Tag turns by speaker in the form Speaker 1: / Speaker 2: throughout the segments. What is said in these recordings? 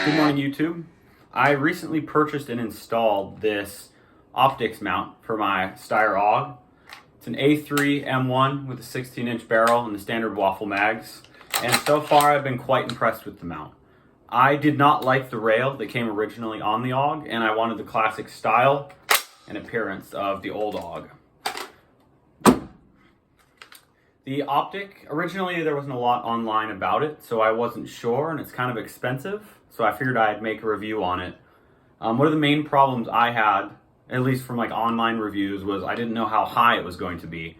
Speaker 1: Good morning, YouTube. I recently purchased and installed this optics mount for my Steyr AUG. It's an A3 M1 with a 16-inch barrel and the standard waffle mags. And so far I've been quite impressed with the mount. I did not like the rail that came originally on the AUG, and I wanted the classic style and appearance of the old AUG. The optic, originally there wasn't a lot online about it, so I wasn't sure, and it's kind of expensive, so I figured I'd make a review on it. One of the main problems I had, at least from like online reviews, was I didn't know how high it was going to be.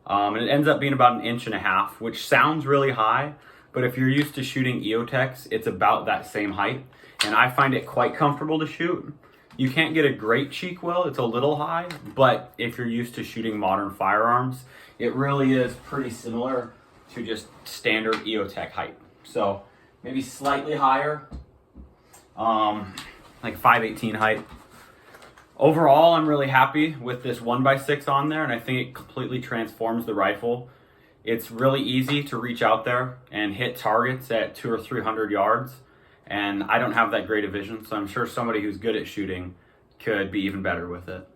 Speaker 1: And it ends up being about 1.5 inches, which sounds really high, but if you're used to shooting EOTechs, it's about that same height, and I find it quite comfortable to shoot. You can't get a great cheek well, it's a little high, but if you're used to shooting modern firearms, it really is pretty similar to just standard EOTech height. So maybe slightly higher, like 518 height. Overall, I'm really happy with this 1x6 on there, and I think it completely transforms the rifle. It's really easy to reach out there and hit targets at 200 or 300 yards, and I don't have that great a vision, so I'm sure somebody who's good at shooting could be even better with it.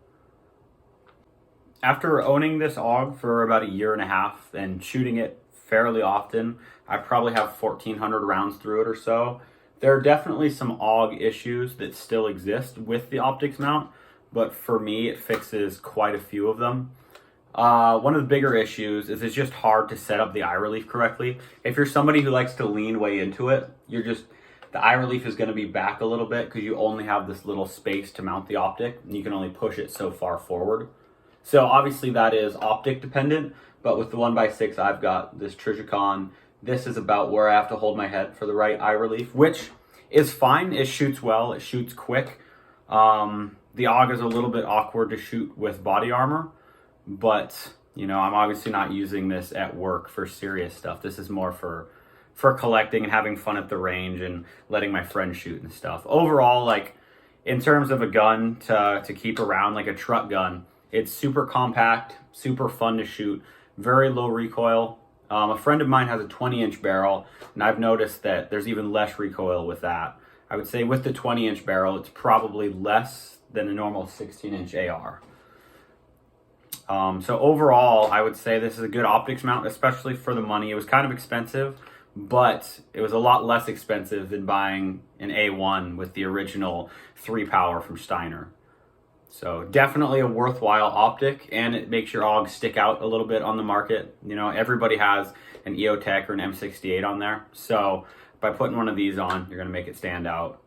Speaker 1: After owning this AUG for about 1.5 years and shooting it fairly often, I probably have 1,400 rounds through it or so. There are definitely some AUG issues that still exist with the optics mount, but for me it fixes quite a few of them. One of the bigger issues is it's just hard to set up the eye relief correctly. If you're somebody who likes to lean way into it, the eye relief is going to be back a little bit because you only have this little space to mount the optic, and you can only push it so far forward. So obviously that is optic dependent, but with the 1x6 I've got this Trijicon. This is about where I have to hold my head for the right eye relief, which is fine. It shoots well, it shoots quick. The AUG is a little bit awkward to shoot with body armor, but you know, I'm obviously not using this at work for serious stuff. This is more for collecting and having fun at the range and letting my friends shoot and stuff. Overall, like in terms of a gun to keep around, like a truck gun, it's super compact, super fun to shoot, very low recoil. A friend of mine has a 20-inch barrel, and I've noticed that there's even less recoil with that. I would say with the 20-inch barrel, it's probably less than a normal 16-inch AR. So overall, I would say this is a good optics mount, especially for the money. It was kind of expensive, but it was a lot less expensive than buying an A1 with the original 3-power from Steiner. So definitely a worthwhile optic, and it makes your AUG stick out a little bit on the market. You know, everybody has an EOTech or an M68 on there. So by putting one of these on, you're going to make it stand out.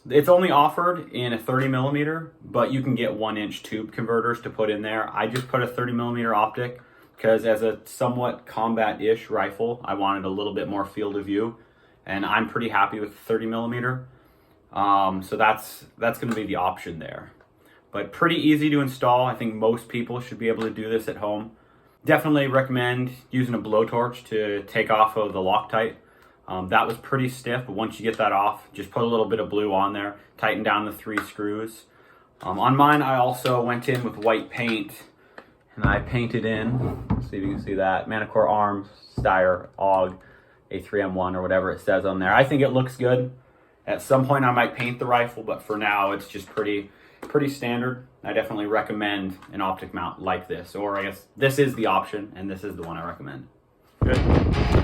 Speaker 1: It's only offered in a 30mm, but you can get 1-inch tube converters to put in there. I just put a 30mm optic because as a somewhat combat-ish rifle, I wanted a little bit more field of view, and I'm pretty happy with 30mm. So that's going to be the option there. But pretty easy to install. I think most people should be able to do this at home. Definitely recommend using a blowtorch to take off of the Loctite. That was pretty stiff, but once you get that off, just put a little bit of blue on there, tighten down the 3 screws. On mine, I also went in with white paint, and I painted in, see if you can see that, manticore arms, Steyr, AUG, A3M1, or whatever it says on there. I think it looks good. At some point, I might paint the rifle, but for now, it's just pretty standard. I definitely recommend an optic mount like this, or I guess this is the option, and this is the one I recommend. Good.